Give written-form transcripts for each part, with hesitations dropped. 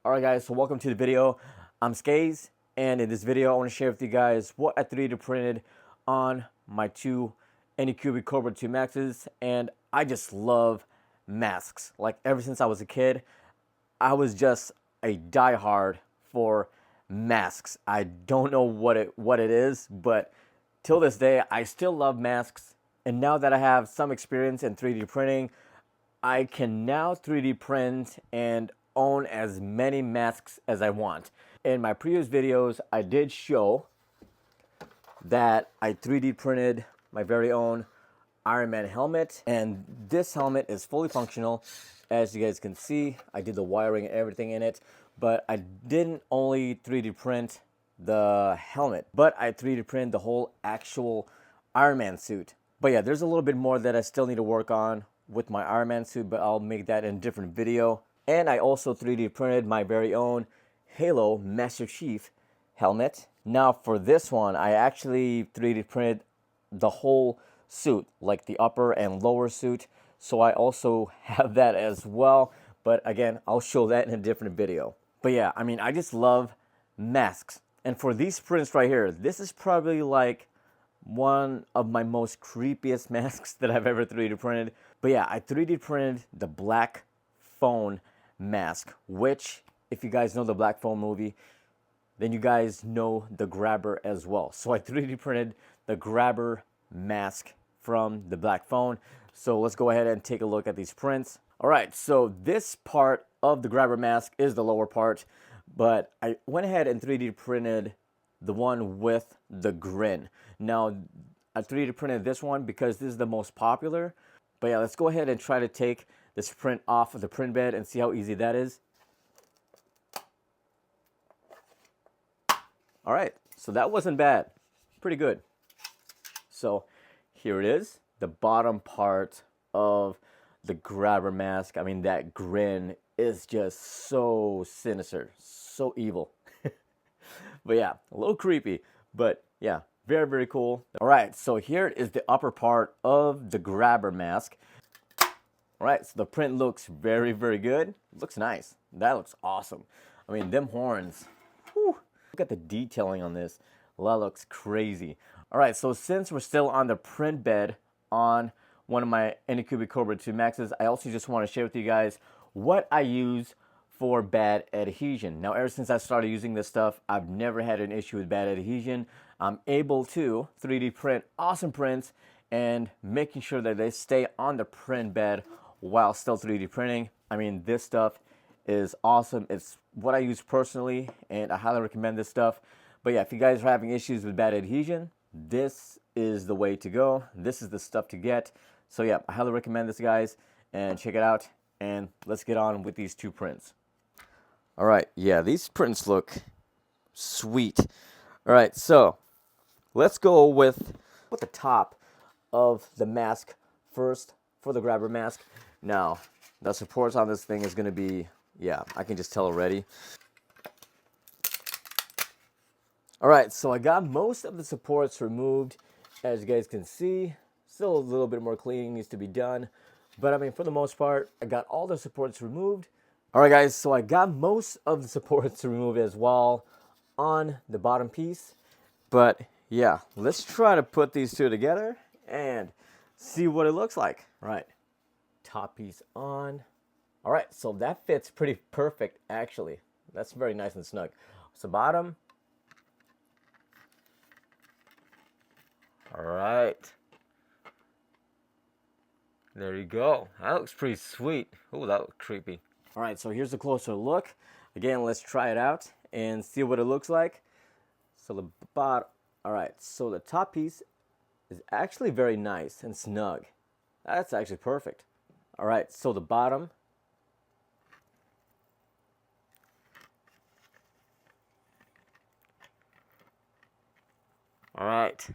Alright guys, so welcome to the video. I'm Skaze, and in this video I want to share with you guys what I 3D printed on my two Anycubic Cobra 2 Maxes. And I just love masks. Like ever since I was a kid, I was just a diehard for masks. I don't know what it is, but till this day I still love masks. And now that I have some experience in 3D printing, I can now 3D print and own as many masks as I want. In my previous videos, I did show that I 3D printed my very own Iron Man helmet, and this helmet is fully functional. As you guys can see, I did the wiring and everything in it, but I didn't only 3D print the helmet, but I 3D printed the whole actual Iron Man suit. But yeah, there's a little bit more that I still need to work on with my Iron Man suit, but I'll make that in a different video. And I also 3D printed my very own Halo Master Chief helmet. Now for this one, I actually 3D printed the whole suit, like the upper and lower suit. So I also have that as well. But again, I'll show that in a different video. But yeah, I mean, I just love masks. And for these prints right here, this is probably like one of my most creepiest masks that I've ever 3D printed. But yeah, I 3D printed the Black Phone mask, which, if you guys know the Black Phone movie, then you guys know the Grabber as well. So I 3D printed the Grabber mask from the Black Phone. So let's go ahead and take a look at these prints. All right, so this part of the Grabber mask is the lower part, but I went ahead and 3D printed the one with the grin. Now, I 3D printed this one because this is the most popular. But yeah, let's go ahead and try to take this print off of the print bed and see how easy that is. All right, so that wasn't bad. Pretty good. So here it is, the bottom part of the Grabber mask. I mean, that grin is just so sinister, so evil. But yeah, a little creepy, but yeah, very, very cool. All right, so here is the upper part of the Grabber mask. All right, so the print looks very, very good. It looks nice. That looks awesome. I mean, them horns. Whew, look at the detailing on this. That looks crazy. All right, so since we're still on the print bed on one of my Anycubic Cobra 2 Maxes, I also just want to share with you guys what I use for bad adhesion. Now, ever since I started using this stuff, I've never had an issue with bad adhesion. I'm able to 3D print awesome prints and making sure that they stay on the print bed while still 3D printing. I mean, this stuff is awesome. It's what I use personally, and I highly recommend this stuff. But yeah, if you guys are having issues with bad adhesion, this is the way to go. This is the stuff to get. So yeah, I highly recommend this, guys, and check it out. And let's get on with these two prints. All right, yeah, these prints look sweet. All right, so let's go with the top of the mask first for the Grabber mask. Now, the supports on this thing is going to be, yeah, I can just tell already. All right, so I got most of the supports removed. As you guys can see, still a little bit more cleaning needs to be done. But I mean, for the most part, I got all the supports removed. All right, guys, so I got most of the supports removed as well on the bottom piece. But yeah, let's try to put these two together and see what it looks like. All right, top piece on. All right, so that fits pretty perfect, actually. That's very nice and snug. So bottom. All right. There you go. That looks pretty sweet. Oh, that looks creepy. All right, so here's a closer look. Again, let's try it out and see what it looks like. So the bottom. All right, so the top piece is actually very nice and snug. That's actually perfect. All right, so the bottom. All right,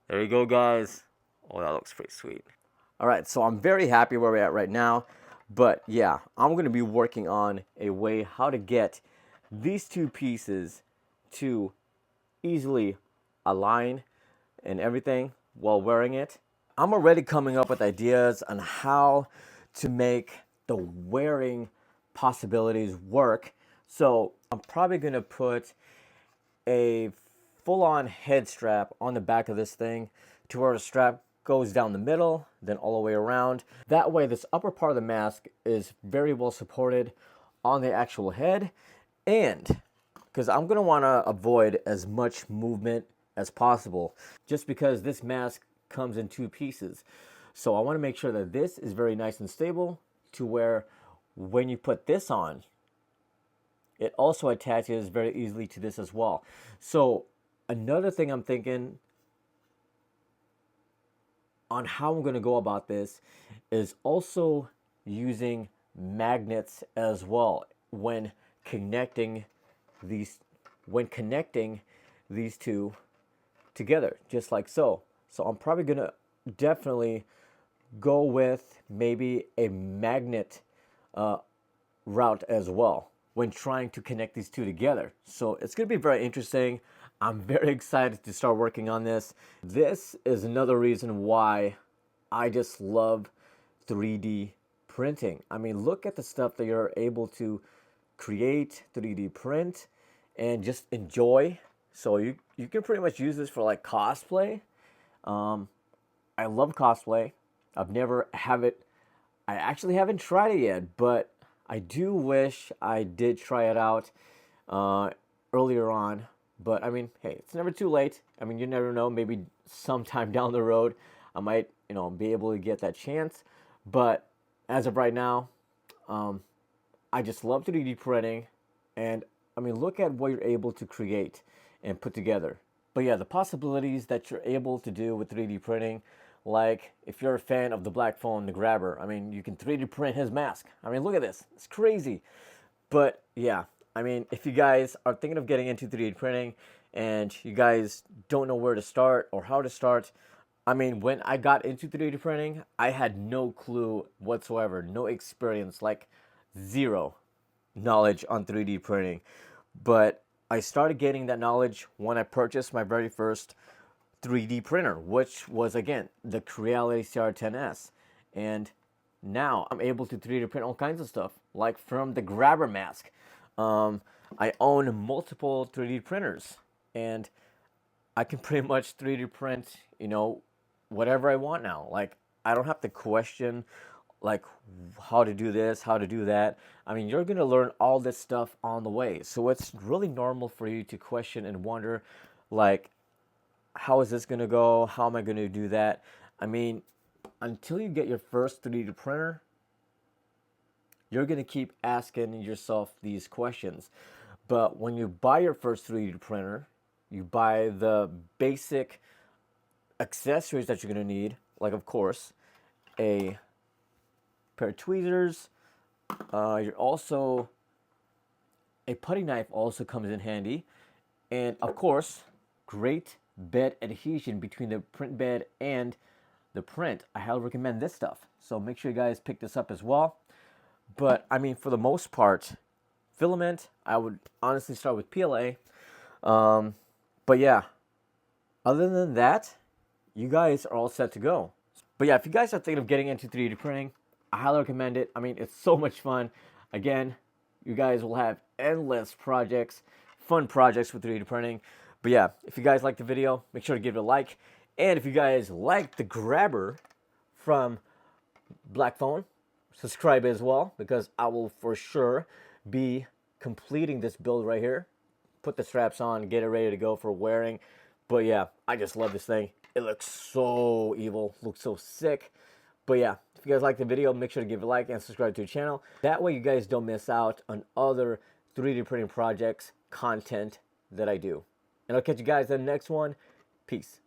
there you go, guys. Oh, that looks pretty sweet. All right, so I'm very happy where we're at right now. But yeah, I'm going to be working on a way how to get these two pieces to easily align and everything while wearing it. I'm already coming up with ideas on how to make the wearing possibilities work So I'm probably going to put a full-on head strap on the back of this thing to where the strap goes down the middle, then all the way around. That way this upper part of the mask is very well supported on the actual head, and because I'm going to want to avoid as much movement as possible, just because this mask comes in two pieces. So I want to make sure that this is very nice and stable to where when you put this on, it also attaches very easily to this as well. So another thing I'm thinking on how I'm going to go about this is also using magnets as well when connecting these two together, just like so. So I'm probably going to definitely go with maybe a magnet route as well when trying to connect these two together. So it's going to be very interesting. I'm very excited to start working on this. This is another reason why I just love 3D printing. I mean, look at the stuff that you're able to create, 3D print, and just enjoy. So you can pretty much use this for like cosplay. I love cosplay. I actually haven't tried it yet, but I do wish I did try it out earlier on. But I mean, hey, it's never too late. I mean, you never know. Maybe sometime down the road, I might, be able to get that chance. But as of right now, I just love 3D printing. And I mean, look at what you're able to create and put together. But yeah, the possibilities that you're able to do with 3D printing, like if you're a fan of the Black Phone, the Grabber, I mean, you can 3D print his mask. I mean, look at this. It's crazy. But yeah, I mean, if you guys are thinking of getting into 3D printing and you guys don't know where to start or how to start, I mean, when I got into 3D printing, I had no clue whatsoever, no experience, like zero knowledge on 3D printing. But I started getting that knowledge when I purchased my very first 3D printer, which was, again, the Creality CR10S. And now I'm able to 3D print all kinds of stuff, like from the Grabber mask. I own multiple 3D printers, and I can pretty much 3D print, whatever I want now. Like, I don't have to question, like, how to do this, how to do that. I mean, you're going to learn all this stuff on the way. So it's really normal for you to question and wonder, like, how is this going to go? How am I going to do that? I mean, until you get your first 3D printer, you're going to keep asking yourself these questions. But when you buy your first 3D printer, you buy the basic accessories that you're going to need, like, of course, a pair of tweezers. You're also, a putty knife also comes in handy. And, of course, great bed adhesion between the print bed and the print. I highly recommend this stuff. So make sure you guys pick this up as well. But, I mean, for the most part, filament, I would honestly start with PLA. But, yeah, other than that, you guys are all set to go. But, yeah, if you guys are thinking of getting into 3D printing, I highly recommend it. I mean, it's so much fun. Again, you guys will have endless projects, fun projects with 3D printing. But, yeah, if you guys like the video, make sure to give it a like. And if you guys like the Grabber from Black Phone, subscribe as well, because I will for sure be completing this build right here. Put the straps on, get it ready to go for wearing. But yeah, I just love this thing. It looks so evil, looks so sick. But yeah, if you guys like the video, make sure to give it a like and subscribe to the channel. That way you guys don't miss out on other 3D printing projects, content that I do. And I'll catch you guys in the next one. Peace.